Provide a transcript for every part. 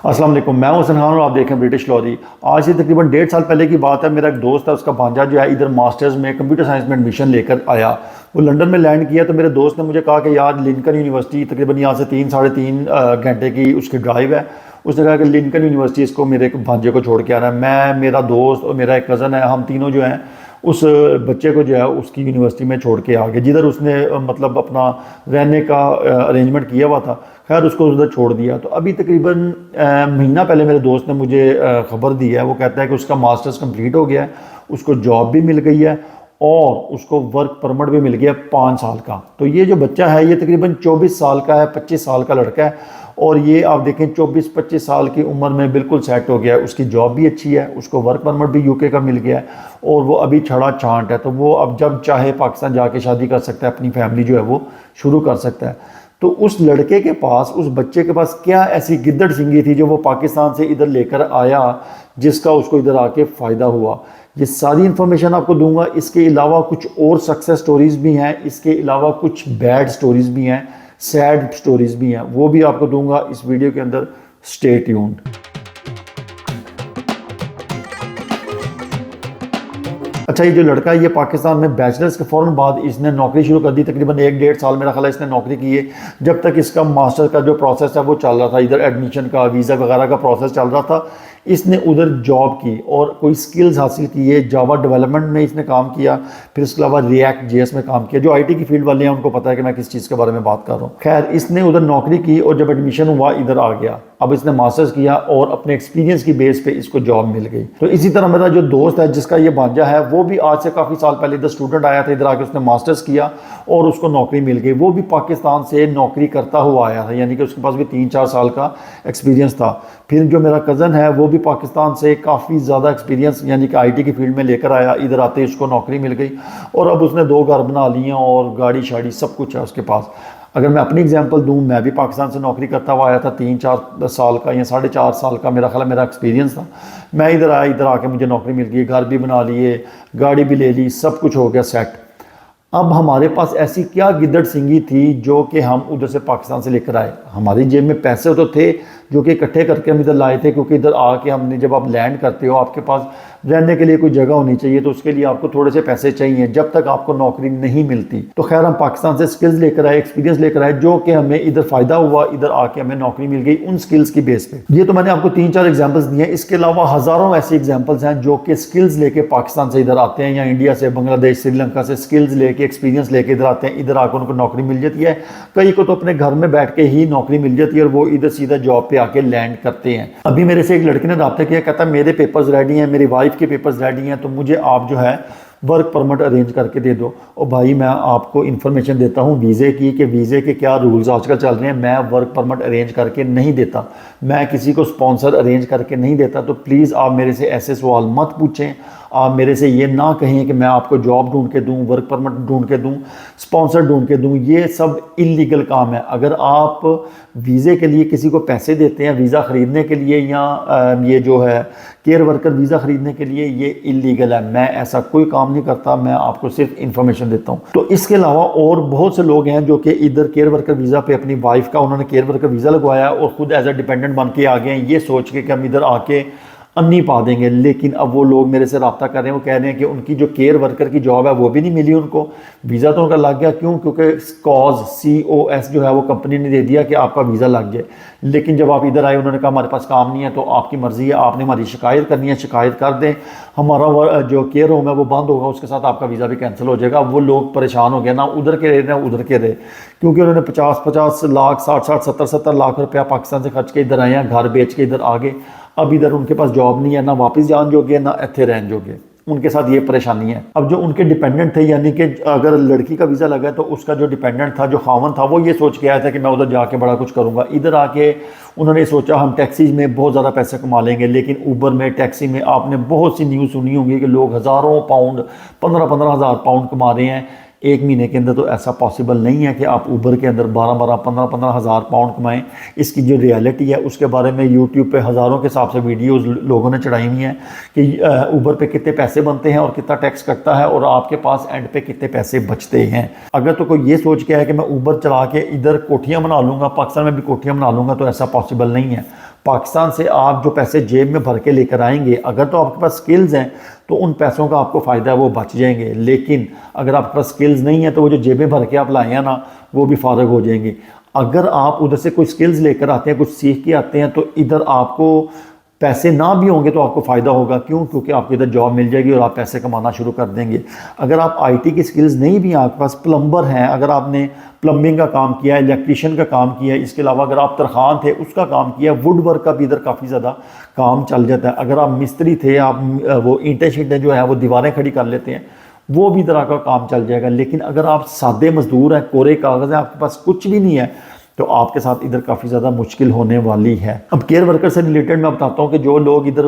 अस्सलाम वालेकुम, मैं हूं हसन खान और आप देखें ब्रिटिश लॉरी। आज से तकरीबन 1.5 साल पहले की बात है। मेरा एक दोस्त है, उसका भांजा जो है इधर मास्टर्स में कंप्यूटर साइंस में एडमिशन लेकर आया। वो लंदन में लैंड किया तो मेरे दोस्त ने मुझे कहा कि यार लिंकन यूनिवर्सिटी तकरीबन यहाँ से 3 साढ़े 3 घंटे की उसकी ड्राइव है। उसने कहा कि लिंकन यूनिवर्सिटी इसको मेरे भांजे को छोड़ के आना है। मैं, मेरा दोस्त और मेरा एक कज़न है, हम तीनों जो हैं उस बच्चे को जो है उसकी यूनिवर्सिटी में छोड़ के आ गए, जिधर उसने मतलब अपना रहने का अरेंजमेंट किया हुआ था। खैर उसको उधर छोड़ दिया। तो अभी तकरीबन महीना पहले मेरे दोस्त ने मुझे ख़बर दी है। वो कहता है कि उसका मास्टर्स कंप्लीट हो गया है, उसको जॉब भी मिल गई है और उसको वर्क परमिट भी मिल गया 5 साल का। तो ये जो बच्चा है ये तकरीबन 24 साल का है, 25 साल का लड़का है। और ये आप देखें 24-25 साल की उम्र में बिल्कुल सेट हो गया है। उसकी जॉब भी अच्छी है, उसको वर्क परमिट भी यूके का मिल गया है और वो अभी छड़ा छांट है। तो वो अब जब चाहे पाकिस्तान जाके शादी कर सकता है, अपनी फैमिली जो है वो शुरू कर सकता है। तो उस लड़के के पास, उस बच्चे के पास क्या ऐसी गिद्दड़ सिंगी थी जो वो पाकिस्तान से इधर लेकर आया, जिसका उसको इधर आके फ़ायदा हुआ। ये सारी इन्फॉर्मेशन आपको दूंगा। इसके अलावा कुछ और सक्सेस स्टोरीज़ भी हैं, इसके अलावा कुछ बैड स्टोरीज़ भी हैं, सैड स्टोरीज़ भी हैं, वो भी आपको दूंगा इस वीडियो के अंदर। Stay tuned. अच्छा, ये जो लड़का है ये पाकिस्तान में बैचलर्स के फ़ौरन बाद इसने नौकरी शुरू कर दी। तकरीबन 1-1.5 साल मेरा ख्याल है इसने नौकरी की है। जब तक इसका मास्टर का जो प्रोसेस है वो चल रहा था, इधर एडमिशन का, वीज़ा वगैरह का प्रोसेस चल रहा था, इसने उधर जॉब की और कोई स्किल्स हासिल की है। जावा डेवलपमेंट में इसने काम किया, फिर उसके अलावा रिएक्ट जेएस में काम किया। जो आईटी की फील्ड वाले हैं उनको पता है कि मैं किस चीज़ के बारे में बात कर रहा हूँ। खैर इसने उधर नौकरी की और जब एडमिशन हुआ इधर आ गया। अब इसने मास्टर्स किया और अपने एक्सपीरियंस की बेस पे इसको जॉब मिल गई। तो इसी तरह मेरा जो दोस्त है जिसका ये भांजा है, वो भी आज से काफ़ी साल पहले इधर स्टूडेंट आया था, इधर आके उसने मास्टर्स किया और उसको नौकरी मिल गई। वो भी पाकिस्तान से नौकरी करता हुआ आया था, यानी कि उसके पास भी 3-4 साल का एक्सपीरियंस था। फिर जो मेरा कज़न है वो भी पाकिस्तान से काफ़ी ज़्यादा एक्सपीरियंस यानी कि आईटी की फील्ड में लेकर आया। इधर आते ही उसको नौकरी मिल गई और अब उसने 2 घर बना लिए और गाड़ी शाड़ी सब कुछ है उसके पास। अगर मैं अपनी एग्जांपल दूं, मैं भी पाकिस्तान से नौकरी करता हुआ आया था। 3-4 साल का या 4.5 साल का मेरा ख्याल मेरा एक्सपीरियंस था। मैं इधर आया, इधर आके मुझे नौकरी मिल गई, घर भी बना लिए, गाड़ी भी ले ली, सब कुछ हो गया सेट। अब हमारे पास ऐसी क्या गिद्दड़ सिंगी थी जो कि हम उधर से पाकिस्तान से लेकर आए। हमारी जेब में पैसे तो थे जो कि इकट्ठे करके हम इधर लाए थे, क्योंकि इधर आके हमने, जब आप लैंड करते हो आपके पास रहने के लिए कोई जगह होनी चाहिए, तो उसके लिए आपको थोड़े से पैसे चाहिए जब तक आपको नौकरी नहीं मिलती। तो खैर हम पाकिस्तान से स्किल्स लेकर आए, एक्सपीरियंस लेकर आए, जो कि हमें इधर फ़ायदा हुआ। इधर आके हमें नौकरी मिल गई उन स्किल्स की बेस पे। ये तो मैंने आपको 3-4 एग्जाम्पल्स दिए हैं। इसके अलावा हज़ारों ऐसे एग्जाम्पल्स हैं जो कि स्किल्स लेके पाकिस्तान से इधर आते हैं, या इंडिया से, बांग्लादेश, श्रीलंका से स्किल्स लेके, एक्सपीरियंस लेके इधर आते हैं। इधर आकर उनको नौकरी मिल जाती है। कई को तो अपने घर में बैठ के ही नौकरी मिल जाती है और वो इधर सीधा जॉब पे आके लैंड करते हैं। अभी मेरे से एक लड़के ने रब्ता किया, कहता है मेरे पेपर्स रेडी हैं, मेरी वाइफ के पेपर्स रेडी हैं, तो मुझे आप जो है वर्क परमिट अरेंज करके दे दो। और भाई मैं आपको इन्फॉर्मेशन देता हूँ वीज़े की, कि वीज़े के क्या रूल्स आजकल चल रहे हैं। मैं वर्क परमिट अरेंज करके नहीं देता, मैं किसी को स्पॉन्सर अरेंज करके नहीं देता। तो प्लीज़ आप मेरे से ऐसे सवाल मत पूछें। आप मेरे से ये ना कहें कि मैं आपको जॉब ढूंढ के दूं, वर्क परमिट ढूंढ के दूं, स्पॉन्सर ढूंढ के दूं। ये सब इलीगल काम है। अगर आप वीज़े के लिए किसी को पैसे देते हैं, वीज़ा ख़रीदने के लिए, या ये जो है केयर वर्कर वीज़ा ख़रीदने के लिए, ये इलीगल है। मैं ऐसा कोई काम नहीं करता, मैं आपको सिर्फ इन्फॉर्मेशन देता हूँ। तो इसके अलावा और बहुत से लोग हैं जो कि इधर केयर वर्कर वीज़ा पे अपनी वाइफ का उन्होंने केयर वर्कर वीज़ा लगवाया और ख़ुद एज अ डिपेंडेंट बन के आ गए हैं, ये सोच के कि हम इधर आके अन्नी पा देंगे। लेकिन अब वो लोग मेरे से रब्ता कर रहे हैं, वो कह रहे हैं कि उनकी जो केयर वर्कर की जॉब है वो भी नहीं मिली उनको, वीज़ा तो उनका लग गया। क्यों? क्योंकि COS जो है वो कंपनी ने दे दिया कि आपका वीज़ा लग गया। लेकिन जब आप इधर आए उन्होंने कहा हमारे पास काम नहीं है, तो आपकी मर्ज़ी है, आपने हमारी शिकायत करनी है, शिकायत कर दें, हमारा जो केयर होम है वो बंद होगा, उसके साथ आपका वीज़ा भी कैंसिल हो जाएगा। वो लोग परेशान हो गए, ना उधर के रहे ना उधर के रहे, क्योंकि उन्होंने 50-50 लाख, 60-60, 70-70 लाख रुपया पाकिस्तान से खर्च के इधर आए हैं, घर बेच के इधर आ गए। अब इधर उनके पास जॉब नहीं है, ना वापस जान जोगे ना इत्थे रहन जोगे। उनके साथ ये परेशानी है। अब जो उनके डिपेंडेंट थे, यानी कि अगर लड़की का वीज़ा लगा तो उसका जो डिपेंडेंट था, जो खावन था, वो ये सोच के आया था कि मैं उधर जाके बड़ा कुछ करूँगा। इधर आके उन्होंने सोचा हम टैक्सी में बहुत ज़्यादा पैसे कमा लेंगे। लेकिन ऊबर में, टैक्सी में आपने बहुत सी न्यूज़ सुनी होंगी कि लोग हज़ारों पाउंड, 15-15 हज़ार पाउंड कमा रहे हैं एक महीने के अंदर। तो ऐसा पॉसिबल नहीं है कि आप ऊबर के अंदर 12-12, 15-15 हज़ार पाउंड कमाएं। इसकी जो रियलिटी है उसके बारे में यूट्यूब पे हज़ारों के हिसाब से वीडियोस लोगों ने चढ़ाई हुई हैं कि ऊबर पे कितने पैसे बनते हैं और कितना टैक्स कटता है और आपके पास एंड पे कितने पैसे बचते हैं। अगर तो कोई ये सोच के है कि मैं ऊबर चला के इधर कोठियाँ बना लूँगा, पाकिस्तान में भी कोठियाँ बना लूँगा, तो ऐसा पॉसिबल नहीं है। पाकिस्तान से आप जो पैसे जेब में भर के लेकर आएंगे, अगर तो आपके पास स्किल्स हैं तो उन पैसों का आपको फ़ायदा है, वो बच जाएंगे। लेकिन अगर आपके पास स्किल्स नहीं है तो वो जो जेबें भर के आप लाए हैं ना, वो भी फारग हो जाएंगी। अगर आप उधर से कुछ स्किल्स लेकर आते हैं, कुछ सीख के आते हैं, तो इधर आपको पैसे ना भी होंगे तो आपको फ़ायदा होगा। क्यों? क्योंकि आपको इधर जॉब मिल जाएगी और आप पैसे कमाना शुरू कर देंगे। अगर आप आईटी की स्किल्स नहीं भी आपके पास, प्लम्बर हैं, अगर आपने प्लम्बिंग का काम किया है, इलेक्ट्रीशियन का काम किया है, इसके अलावा अगर आप तरखान थे उसका काम किया, वुड वर्क का भी इधर काफ़ी ज़्यादा काम चल जाता है। अगर आप मिस्त्री थे, आप वो ईंटें शीटें जो है वो दीवारें खड़ी कर लेते हैं, वो भी तरह का काम चल जाएगा। लेकिन अगर आप सादे मजदूर हैं, कोरे कागज़ हैं, आपके पास कुछ भी नहीं है, तो आपके साथ इधर काफ़ी ज़्यादा मुश्किल होने वाली है। अब केयर वर्कर से रिलेटेड मैं बताता हूँ कि जो लोग इधर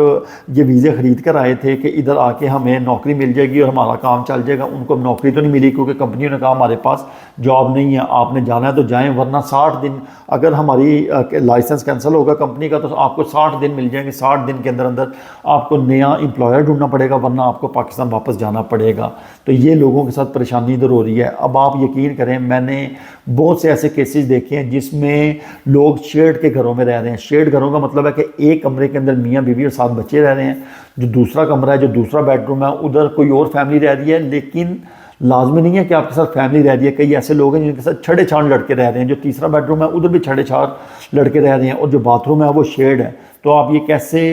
ये वीज़े ख़रीद कर आए थे कि इधर आके हमें नौकरी मिल जाएगी और हमारा काम चल जाएगा, उनको नौकरी तो नहीं मिली, क्योंकि कंपनियों ने कहा हमारे पास जॉब नहीं है, आपने जाना है तो जाएं, वरना 60 दिन, अगर हमारी लाइसेंस कैंसिल होगा कंपनी का, तो आपको 60 दिन मिल जाएंगे। 60 दिन के अंदर अंदर आपको नया एम्प्लॉयर ढूंढना पड़ेगा, वरना आपको पाकिस्तान वापस जाना पड़ेगा। तो ये लोगों के साथ परेशानी इधर हो रही है। अब आप यकीन करें, मैंने बहुत से ऐसे केसेस देखे हैं जिसमें लोग शेड के घरों में रह रहे हैं। शेड घरों का मतलब है कि एक कमरे के अंदर मियाँ बीवी और 7 बच्चे रह रहे हैं। जो दूसरा कमरा है, जो दूसरा बेडरूम है, उधर कोई और फैमिली रह रही है। लेकिन लाजमी नहीं है कि आपके साथ फैमिली रह रही है। कई ऐसे लोग हैं जिनके साथ छड़े छाड़ लड़के रह रहे हैं। जो तीसरा बेडरूम है उधर भी छड़े छाड़ लड़के रह रहे हैं, और जो बाथरूम है वो शेड है। तो आप ये कैसे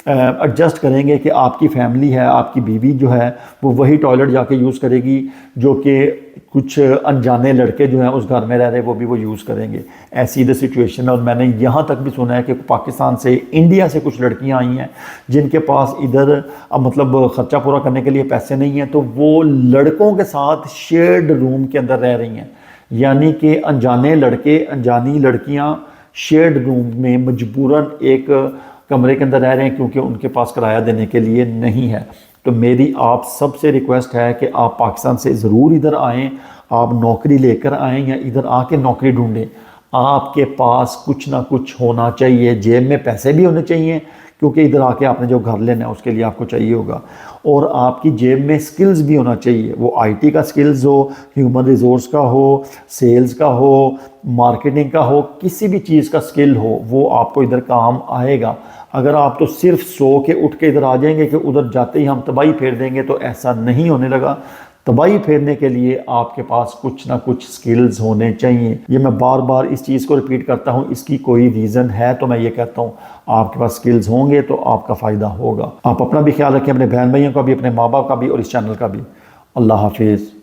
एडजस्ट करेंगे कि आपकी फैमिली है, आपकी बीवी जो है वो वही टॉयलेट जाके यूज़ करेगी जो कि कुछ अनजाने लड़के जो हैं उस घर में रह रहे वो भी वो यूज़ करेंगे। ऐसी इधर सिचुएशन है। और मैंने यहाँ तक भी सुना है कि पाकिस्तान से, इंडिया से कुछ लड़कियाँ आई हैं जिनके पास इधर मतलब ख़र्चा पूरा करने के लिए पैसे नहीं हैं, तो वो लड़कों के साथ शेयर्ड रूम के अंदर रह रही हैं। यानी कि अनजाने लड़के, अनजानी लड़कियाँ शेयर्ड रूम में मजबूरन एक कमरे के अंदर रह रहे हैं, क्योंकि उनके पास किराया देने के लिए नहीं है। तो मेरी आप सबसे रिक्वेस्ट है कि आप पाकिस्तान से ज़रूर इधर आएँ, आप नौकरी लेकर आएँ या इधर आके नौकरी ढूंढें। आपके पास कुछ ना कुछ होना चाहिए, जेब में पैसे भी होने चाहिए, क्योंकि इधर आके आपने जो घर लेना है उसके लिए आपको चाहिए होगा। और आपकी जेब में स्किल्स भी होना चाहिए, वो आईटी का स्किल्स हो, ह्यूमन रिसोर्स का हो, सेल्स का हो, मार्केटिंग का हो, किसी भी चीज़ का स्किल हो, वो आपको इधर काम आएगा। अगर आप तो सिर्फ सो के उठ के इधर आ जाएंगे कि उधर जाते ही हम तबाही फेर देंगे, तो ऐसा नहीं होने लगा। तबाही फेरने के लिए आपके पास कुछ ना कुछ स्किल्स होने चाहिए। ये मैं बार बार इस चीज़ को रिपीट करता हूँ, इसकी कोई रीज़न है तो मैं ये कहता हूँ आपके पास स्किल्स होंगे तो आपका फ़ायदा होगा। आप अपना भी ख्याल रखें, अपने बहन भाइयों का भी, अपने माँ बाप का भी और इस चैनल का भी। अल्लाह हाफिज़।